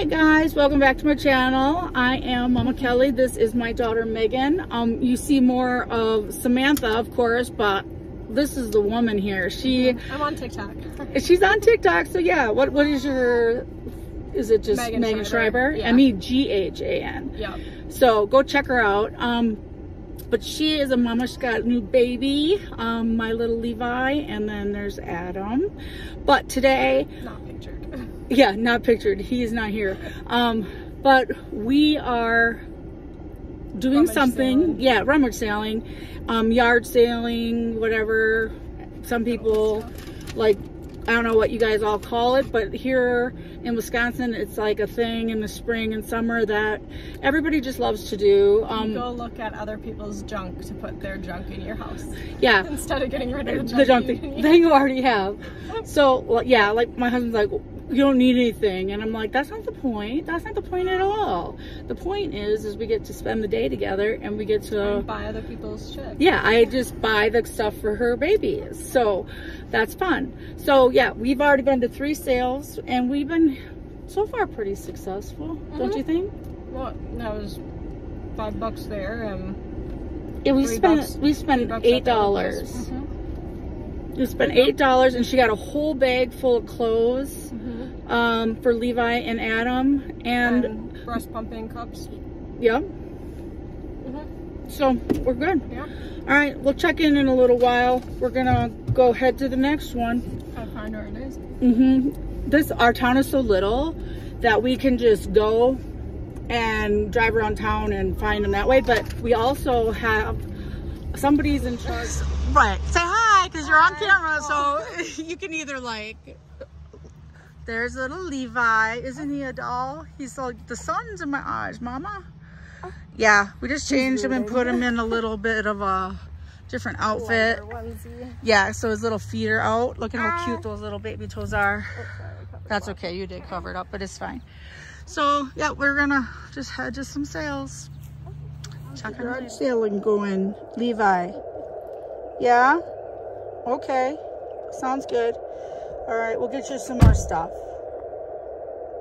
Hi guys, welcome back to my channel. I am Mama Kelly. This is my daughter Megan. You see more of Samantha, of course, but this is the woman here. I'm on TikTok. She's on TikTok, so yeah. What is your? Is it just Megan Schreiber? Yeah. Meghan. Yep. So go check her out. But she is a mama. She's got a new baby, my little Levi, and then there's Adam. But today, not pictured. Yeah, not pictured. He is not here. But we are doing something. Yeah, rummage sailing, yard sailing, whatever. Some people like, I don't know what you guys all call it, but here in Wisconsin, it's like a thing in the spring and summer that everybody just loves to do. You go look at other people's junk to put their junk in your house. Yeah. Instead of getting rid of the junk that you already have. So, well, yeah, like my husband's like, you don't need anything. And I'm like, that's not the point. That's not the point at all. The point is we get to spend the day together and we get to and buy other people's shit. Yeah, I just buy the stuff for her babies. So that's fun. So yeah, we've already been to 3 sales and we've been so far pretty successful, don't you think? Well, that was $5 there. Yeah, we spent $8. We spent $8 and she got a whole bag full of clothes for Levi and Adam and breast pumping cups. Yeah. So we're good. Yeah. All right, we'll check in a little while. We're gonna go head to the next one. I find where it is. Our town is so little that we can just go and drive around town and find them that way. But we also have somebody's in charge. Right. Say hi, because you're on camera, so you can either like. There's little Levi. Isn't he a doll? He's like, the sun's in my eyes, Mama. Yeah, we just changed him and put him in a little bit of a different outfit. Yeah, so his little feet are out. Look at how cute those little baby toes are. That's okay, you did cover it up, but it's fine. So yeah, we're gonna just head to some sales. Check our sailing going, Levi. Yeah? Okay, sounds good. All right, we'll get you some more stuff.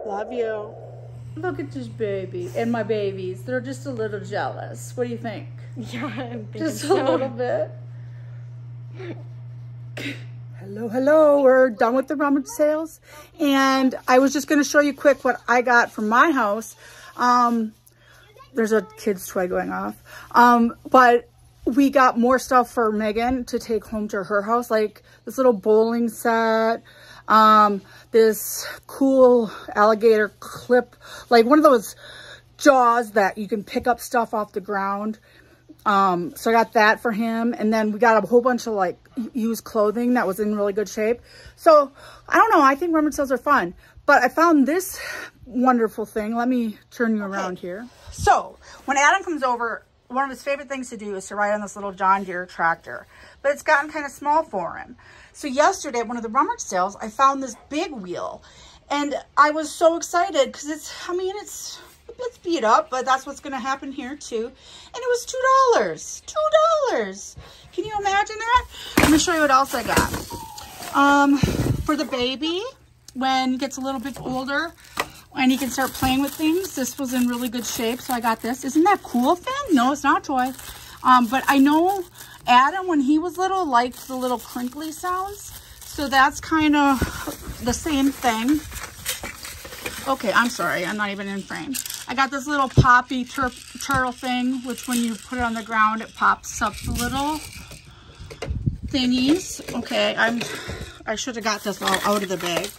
Love you. Look at this baby and my babies. They're just a little jealous. What do you think? Yeah, I'm thinking just a little bit. Hello. We're done with the rummage sales. And I was just going to show you quick what I got from my house. There's a kid's toy going off. But we got more stuff for Megan to take home to her house, like this little bowling set, this cool alligator clip, like one of those jaws that you can pick up stuff off the ground. So I got that for him. And then we got a whole bunch of like used clothing that was in really good shape. So I don't know. I think rummage sales are fun, but I found this wonderful thing. Let me turn you around here. So when Adam comes over, one of his favorite things to do is to ride on this little John Deere tractor, but it's gotten kind of small for him. So yesterday at one of the rummage sales, I found this big wheel and I was so excited because it's beat up, but that's what's going to happen here too. And it was $2. Can you imagine that? Let me show you what else I got. For the baby, when he gets a little bit older, and he can start playing with things. This was in really good shape, so I got this. Isn't that cool, Finn? No, it's not a toy. But I know Adam, when he was little, liked the little crinkly sounds. So that's kind of the same thing. Okay, I'm sorry. I'm not even in frame. I got this little poppy turtle thing, which when you put it on the ground, it pops up the little thingies. Okay, I should have got this all out of the bag.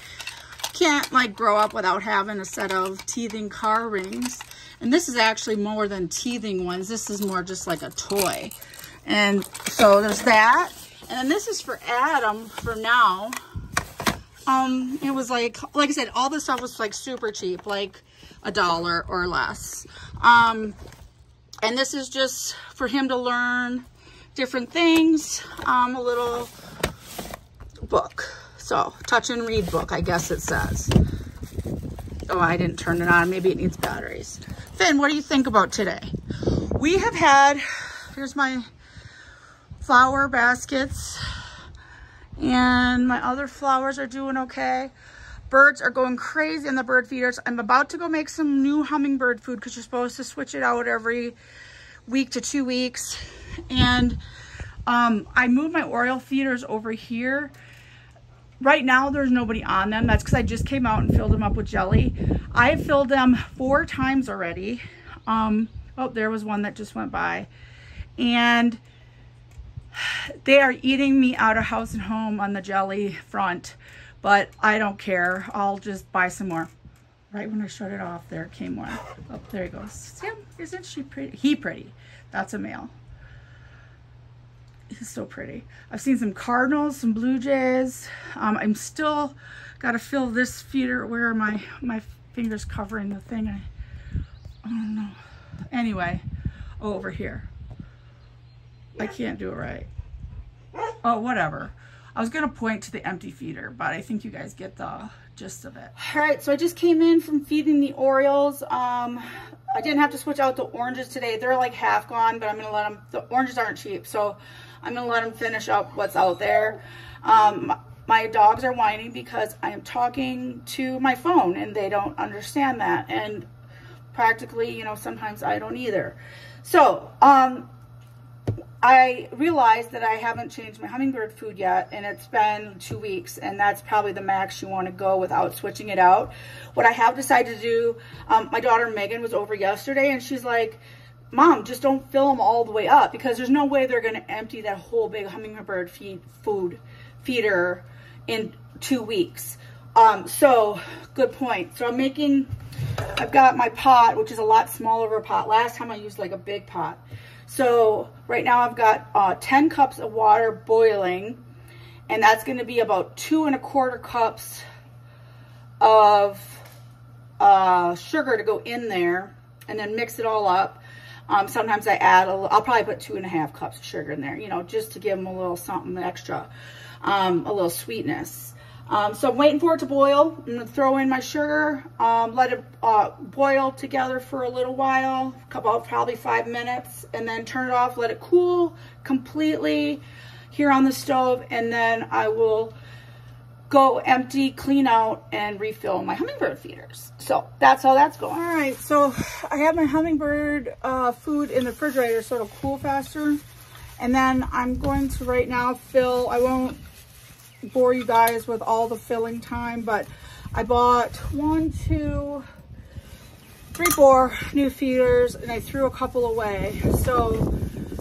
Can't like grow up without having a set of teething car rings, and this is actually more than teething ones. This is more just like a toy. And so there's that, and then this is for Adam for now. It was like I said, all this stuff was like super cheap, like $1 or less. And this is just for him to learn different things. A little book. So, touch and read book, I guess it says. Oh, I didn't turn it on. Maybe it needs batteries. Finn, what do you think about today? We have had, here's my flower baskets. And my other flowers are doing okay. Birds are going crazy on the bird feeders. I'm about to go make some new hummingbird food because you're supposed to switch it out every week to 2 weeks. And I moved my Oriole feeders over here. Right now, there's nobody on them. That's because I just came out and filled them up with jelly. I've filled them 4 times already. Oh, there was one that just went by. And they are eating me out of house and home on the jelly front. But I don't care. I'll just buy some more. Right when I shut it off, there came one. Oh, there he goes. See him? Isn't she pretty? He pretty. That's a male. He's so pretty. I've seen some cardinals, some blue jays. I'm still got to fill this feeder. Where are my fingers covering the thing? I don't know. Anyway, over here. I can't do it right. Oh, whatever. I was going to point to the empty feeder, but I think you guys get the gist of it. All right, so I just came in from feeding the Orioles. I didn't have to switch out the oranges today. They're like half gone, but I'm going to let them, the oranges aren't cheap, so I'm going to let them finish up what's out there. My dogs are whining because I am talking to my phone and they don't understand that. And practically, you know, sometimes I don't either. So, I realized that I haven't changed my hummingbird food yet, and it's been 2 weeks, and that's probably the max you want to go without switching it out. What I have decided to do, my daughter Megan was over yesterday, and she's like, Mom, just don't fill them all the way up, because there's no way they're going to empty that whole big hummingbird feeder in 2 weeks. So, good point. So I've got my pot, which is a lot smaller of a pot. Last time I used like a big pot. So right now I've got 10 cups of water boiling, and that's going to be about 2 1/4 cups of sugar to go in there, and then mix it all up. Sometimes I add I'll probably put 2 1/2 cups of sugar in there, you know, just to give them a little something extra, a little sweetness. So I'm waiting for it to boil. I'm going to throw in my sugar, let it boil together for a little while, about probably 5 minutes, and then turn it off, let it cool completely here on the stove, and then I will go empty, clean out, and refill my hummingbird feeders. So that's how that's going. All right, so I have my hummingbird food in the refrigerator so it'll cool faster. And then I'm going to right now fill, I won't bore you guys with all the filling time, but I bought 1, 2, 3, 4 new feeders, and I threw a couple away. So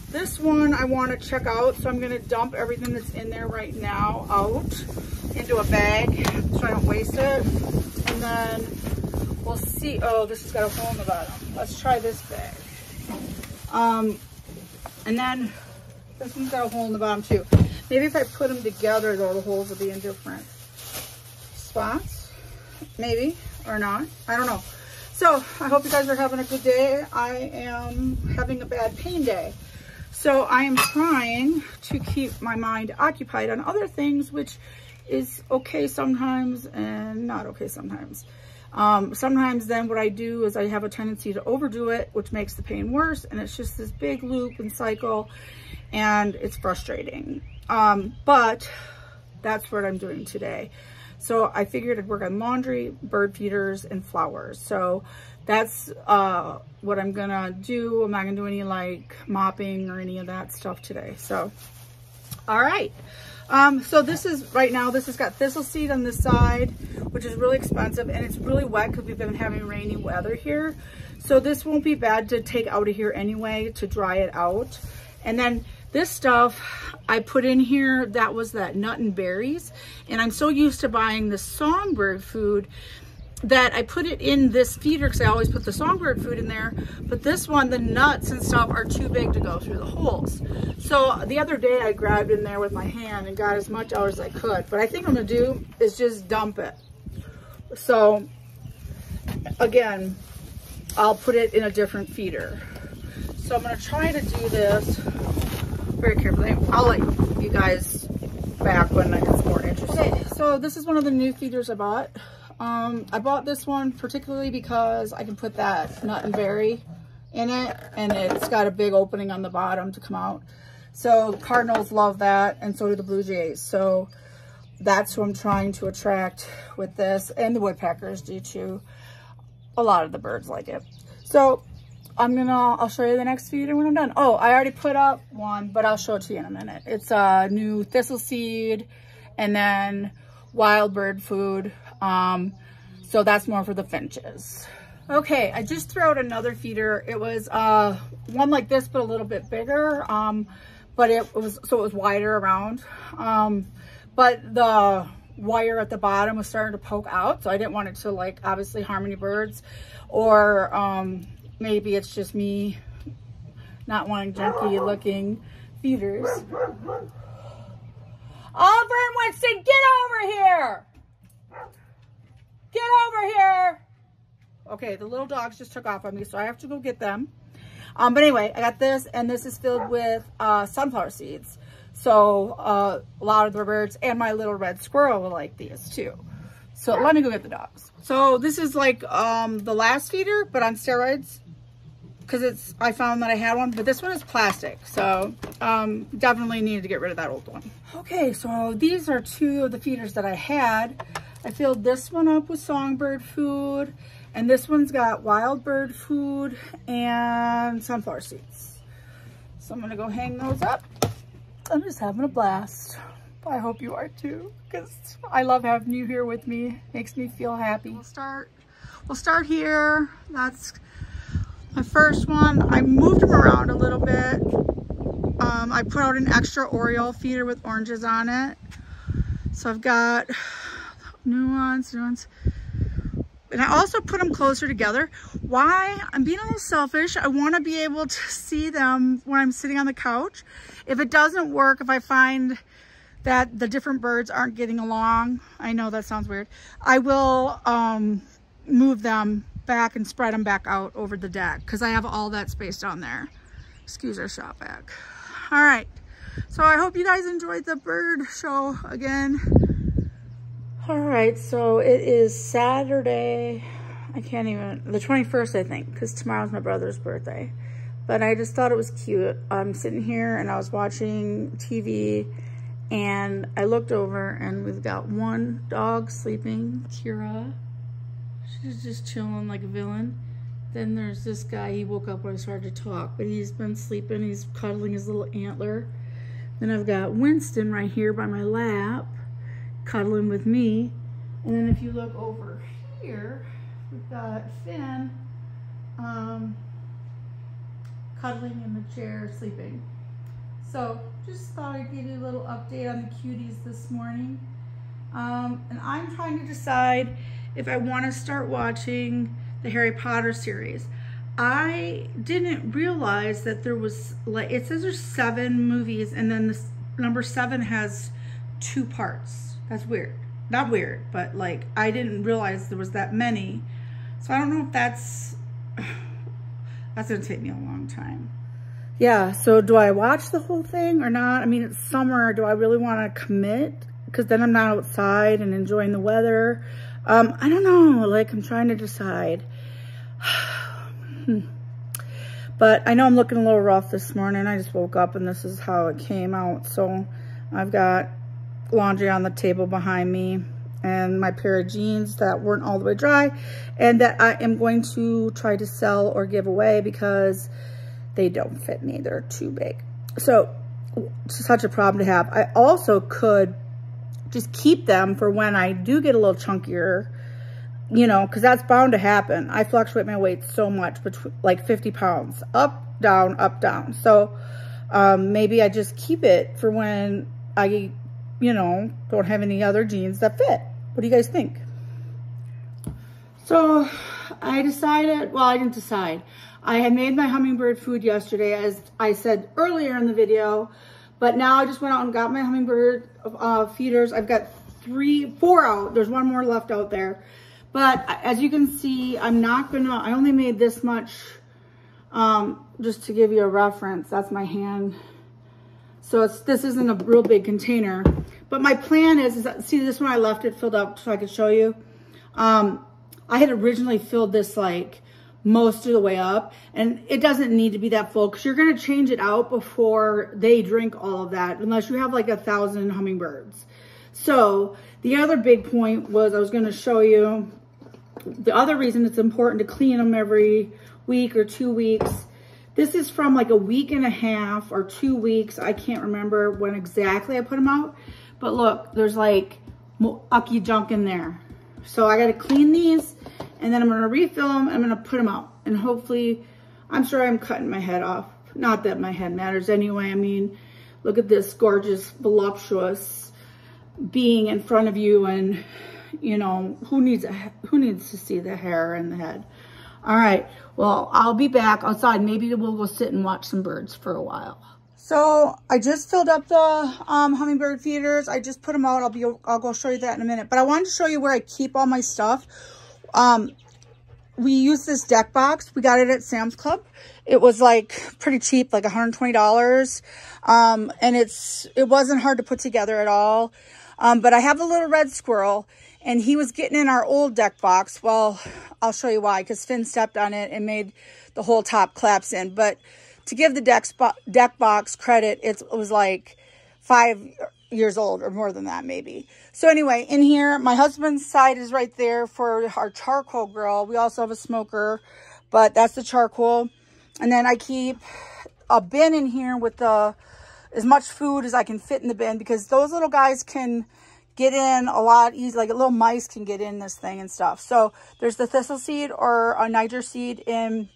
this one I want to check out, so I'm going to dump everything that's in there right now out into a bag so I don't waste it. And then we'll see. Oh, this has got a hole in the bottom. Let's try this bag. And then this one's got a hole in the bottom too. Maybe if I put them together, though, the holes will be in different spots. Maybe, or not. I don't know. So, I hope you guys are having a good day. I am having a bad pain day. So, I am trying to keep my mind occupied on other things, which is okay sometimes and not okay sometimes. Sometimes then what I do is I have a tendency to overdo it, which makes the pain worse. And it's just this big loop and cycle, and it's frustrating. But that's what I'm doing today. So I figured I'd work on laundry, bird feeders, and flowers. So that's what I'm gonna do. I'm not gonna do any like mopping or any of that stuff today. So, all right. So this is, right now, this has got thistle seed on this side, which is really expensive, and it's really wet because we've been having rainy weather here. So this won't be bad to take out of here anyway to dry it out. And then this stuff I put in here, that was that nut and berries. And I'm so used to buying the songbird food that I put it in this feeder because I always put the songbird food in there. But this one, the nuts and stuff are too big to go through the holes. So the other day I grabbed in there with my hand and got as much out as I could. But I think what I'm gonna do is just dump it. So again, I'll put it in a different feeder. So I'm gonna try to do this very carefully. I'll let you guys back when it's more interesting. Okay, so this is one of the new feeders I bought. I bought this one particularly because I can put that nut and berry in it, and it's got a big opening on the bottom to come out. So the cardinals love that, and so do the blue jays. So that's who I'm trying to attract with this, and the woodpeckers do too. A lot of the birds like it. So I'll show you the next feeder when I'm done. Oh, I already put up one, but I'll show it to you in a minute. It's a new thistle seed and then wild bird food. So that's more for the finches. Okay, I just threw out another feeder. It was one like this, but a little bit bigger. But it was wider around. But the wire at the bottom was starting to poke out, so I didn't want it to like obviously harm any birds, or maybe it's just me not wanting junky looking feeders. Auburn Winston, get over here! Get over here! Okay, the little dogs just took off on me, so I have to go get them. But anyway, I got this, and this is filled with sunflower seeds. So a lot of the birds and my little red squirrel will like these too. So let me go get the dogs. So this is like the last feeder, but on steroids, because I found that I had one, but this one is plastic. So definitely needed to get rid of that old one. Okay, so these are two of the feeders that I had. I filled this one up with songbird food, and this one's got wild bird food and sunflower seeds. So I'm gonna go hang those up. I'm just having a blast. I hope you are too, because I love having you here with me. Makes me feel happy. We'll start here. That's my first one. I moved them around a little bit. I put out an extra Oreo feeder with oranges on it. So I've got new ones. And I also put them closer together. Why? I'm being a little selfish. I want to be able to see them when I'm sitting on the couch. If it doesn't work, if I find that the different birds aren't getting along, I know that sounds weird, I will move them back and spread them back out over the deck, because I have all that space down there. Excuse our shop vac. All right. So I hope you guys enjoyed the bird show again. All right, so it is Saturday, the 21st, I think, because tomorrow's my brother's birthday. But I just thought it was cute. I'm sitting here and I was watching TV, and I looked over and we've got one dog sleeping, Kira. She's just chilling like a villain. Then there's this guy, he woke up when I started to talk, but he's been sleeping, he's cuddling his little antler. Then I've got Winston right here by my lap, cuddling with me. And then if you look over here, we've got Finn cuddling in the chair, sleeping. So just thought I'd give you a little update on the cuties this morning. And I'm trying to decide if I want to start watching the Harry Potter series. I didn't realize that there was, like, it says there's 7 movies, and then this number 7 has 2 parts. That's weird. Not weird, but like, I didn't realize there was that many. So I don't know if that's gonna take me a long time. Yeah, so do I watch the whole thing or not? I mean, it's summer. Do I really want to commit? Because then I'm not outside and enjoying the weather. I don't know, like, I'm trying to decide. But I know I'm looking a little rough this morning. I just woke up and this is how it came out. So I've got laundry on the table behind me and my pair of jeans that weren't all the way dry and that I am going to try to sell or give away because they don't fit me. They're too big. So it's such a problem to have. I also could just keep them for when I do get a little chunkier, you know, because that's bound to happen. I fluctuate my weight so much, between like 50 pounds, up, down. So maybe I just keep it for when I, you know, don't have any other jeans that fit. What do you guys think? So I decided, well, I didn't decide. I had made my hummingbird food yesterday, as I said earlier in the video, but now I just went out and got my hummingbird feeders. I've got 4 out. There's one more left out there. But as you can see, I only made this much, just to give you a reference. That's my hand. So this isn't a real big container. But my plan is see this one I left it filled up so I could show you. I had originally filled this like most of the way up, and it doesn't need to be that full because you're going to change it out before they drink all of that, unless you have like 1,000 hummingbirds. So the other big point was I was going to show you the other reason it's important to clean them every week or 2 weeks. This is from like a week and a half or 2 weeks. I can't remember when exactly I put them out. But look, there's like ucky junk in there. So I got to clean these, and then I'm going to refill them. I'm going to put them out. And hopefully, I'm sure I'm cutting my head off. Not that my head matters anyway. I mean, look at this gorgeous, voluptuous being in front of you. And, you know, who needs to see the hair and the head? All right. Well, I'll be back outside. Maybe we'll go sit and watch some birds for a while. So I just filled up the hummingbird feeders. I just put them out. I'll go show you that in a minute. But I wanted to show you where I keep all my stuff. We use this deck box. We got it at Sam's Club. It was like pretty cheap, like $120. And it wasn't hard to put together at all. But I have a little red squirrel, and he was getting in our old deck box. Well, I'll show you why, because Finn stepped on it and made the whole top collapse in. But to give the deck box credit, it was like 5 years old or more than that, maybe. So anyway, in here, my husband's side is right there for our charcoal grill. We also have a smoker, but that's the charcoal. And then I keep a bin in here with as much food as I can fit in the bin, because those little guys can get in a lot easy, like little mice can get in this thing and stuff. So there's the thistle seed or a Niger seed in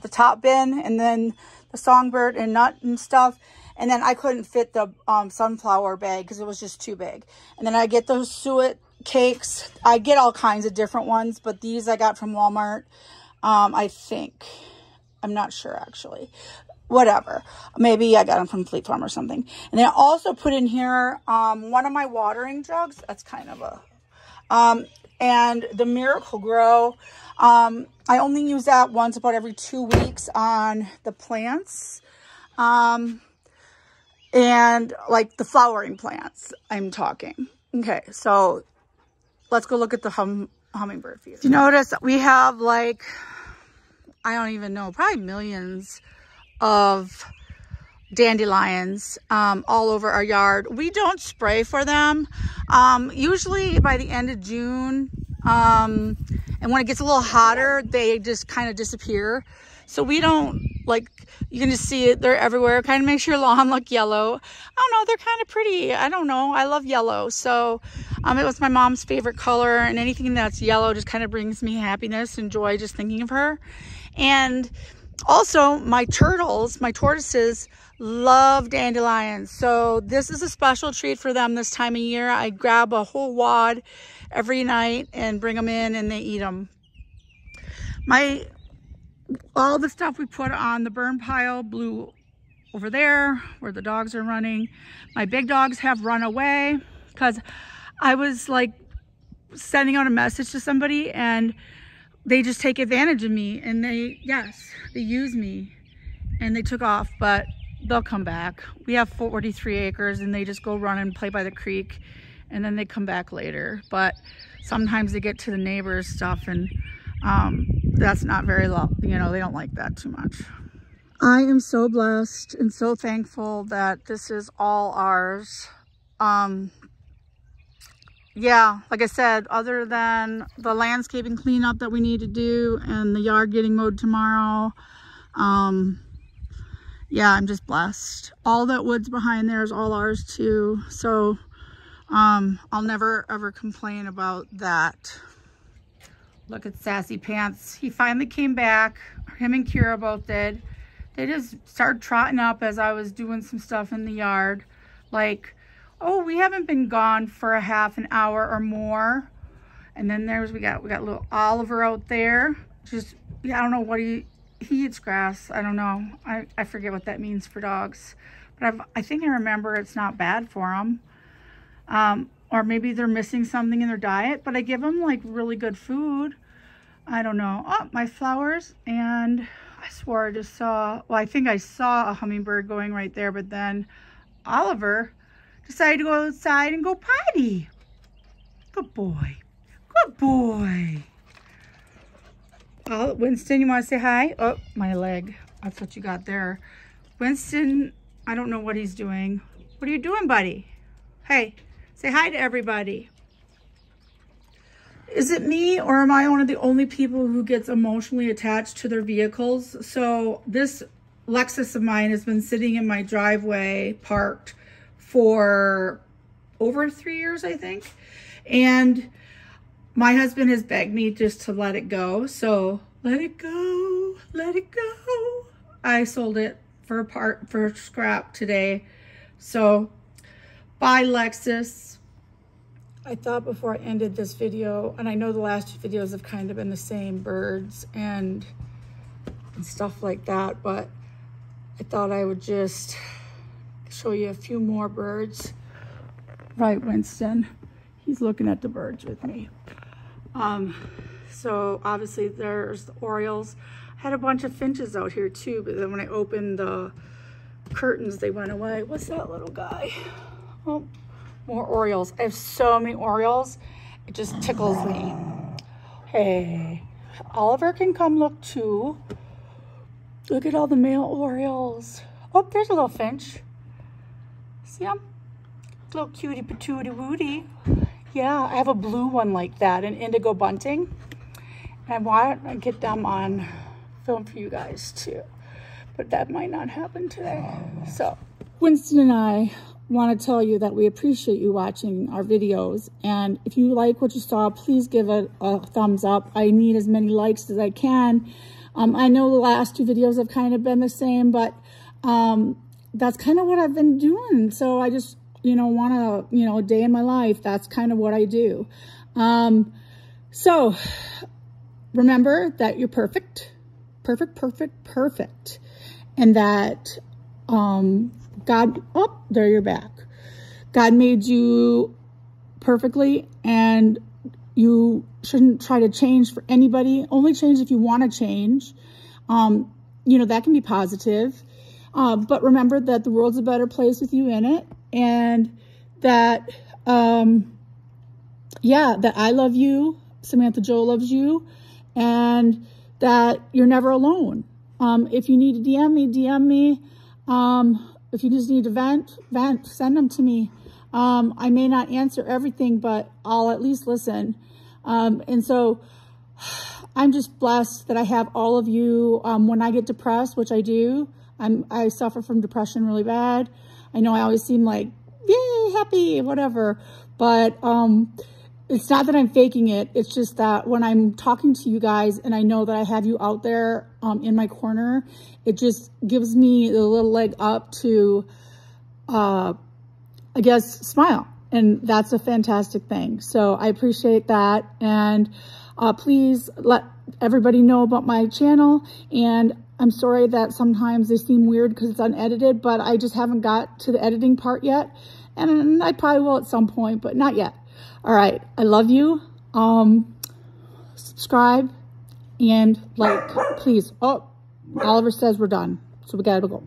the top bin, and then the songbird and nut and stuff. And then I couldn't fit the sunflower bag because it was just too big. And then I get those suet cakes. I get all kinds of different ones, but these I got from Walmart. I think. I'm not sure, actually. Whatever. Maybe I got them from Fleet Farm or something. And then I also put in here one of my watering jugs. That's kind of a... and the Miracle Grow. I only use that once about every 2 weeks on the plants. And like the flowering plants, I'm talking. Okay, so let's go look at the hummingbird feeder. You notice that we have like, I don't even know, probably millions of dandelions all over our yard. We don't spray for them. Usually by the end of June, and when it gets a little hotter, they just kind of disappear. So we don't, like, you can just see it. They're everywhere. Kind of makes your lawn look yellow. I don't know. They're kind of pretty. I don't know. I love yellow. So it was my mom's favorite color. And anything that's yellow just kind of brings me happiness and joy just thinking of her. And also my tortoises love dandelions. So this is a special treat for them this time of year. I grab a whole wad every night and bring them in, and they eat them. All the stuff we put on the burn pile blew over there where the dogs are running. My big dogs have run away because I was like sending out a message to somebody, and they just take advantage of me, and they use me, and they took off, but they'll come back. We have 43 acres, and they just go run and play by the creek, and then they come back later. But sometimes they get to the neighbors' stuff, and that's not very long. You know, they don't like that too much. I am so blessed and so thankful that this is all ours. Yeah, like I said, other than the landscaping cleanup that we need to do and the yard getting mowed tomorrow, yeah, I'm just blessed. All that wood's behind there is all ours too. So I'll never ever complain about that. Look at Sassy Pants. He finally came back. Him and Kira both did. They just started trotting up as I was doing some stuff in the yard. Like, oh, we haven't been gone for a half an hour or more. And then we got little Oliver out there. Just, yeah, I don't know what he eats grass. I don't know. I forget what that means for dogs. But I think I remember it's not bad for them. Or maybe they're missing something in their diet, but I give them like really good food. I don't know. Oh, my flowers. And I swore I just saw, well, I think I saw a hummingbird going right there, but then Oliver decided to go outside and go potty. Good boy. Good boy. Oh, Winston, you want to say hi? Oh, my leg. That's what you got there. Winston, I don't know what he's doing. What are you doing, buddy? Hey, Say hi to everybody. Is it me, or am I one of the only people who gets emotionally attached to their vehicles? So this Lexus of mine has been sitting in my driveway parked for over 3 years, I think. And my husband has begged me just to let it go. So let it go, let it go. I sold it for scrap today. So bye, Lexus. I thought before I ended this video, and I know the last two videos have kind of been the same, birds and stuff like that, but I thought I would just show you a few more birds. Right, Winston? He's looking at the birds with me. So obviously there's the Orioles. I had a bunch of finches out here too, but then when I opened the curtains, they went away. What's that little guy? Oh, more Orioles. I have so many Orioles. It just tickles me. Hey, Oliver can come look too. Look at all the male Orioles. Oh, there's a little finch. See him? Little cutie patootie woody. Yeah, I have a blue one like that, an indigo bunting. And I want to get them on film for you guys too. But that might not happen today. So Winston and I want to tell you that we appreciate you watching our videos. And if you like what you saw, please give it a thumbs up. I need as many likes as I can. I know the last two videos have kind of been the same, but that's kind of what I've been doing. So I just, want to, a day in my life, that's kind of what I do. So remember that you're perfect, perfect. And that God, oh, there you're back. God made you perfectly, and you shouldn't try to change for anybody. Only change if you want to change. That can be positive. But remember that the world's a better place with you in it. And that, that I love you. Samantha Jo loves you. And that you're never alone. If you need to DM me. If you just need to vent, send them to me. I may not answer everything, but I'll at least listen. And so I'm just blessed that I have all of you. When I get depressed, which I do, I suffer from depression really bad. I know I always seem like, yay, happy, whatever. But it's not that I'm faking it. It's just that when I'm talking to you guys and I know that I have you out there in my corner, it just gives me a little leg up to, I guess, smile. And that's a fantastic thing. So I appreciate that. And please let everybody know about my channel. And I'm sorry that sometimes they seem weird because it's unedited, but I just haven't got to the editing part yet. And I probably will at some point, but not yet. All right. I love you. Subscribe and like, please. Oh, Oliver says we're done. So we gotta go.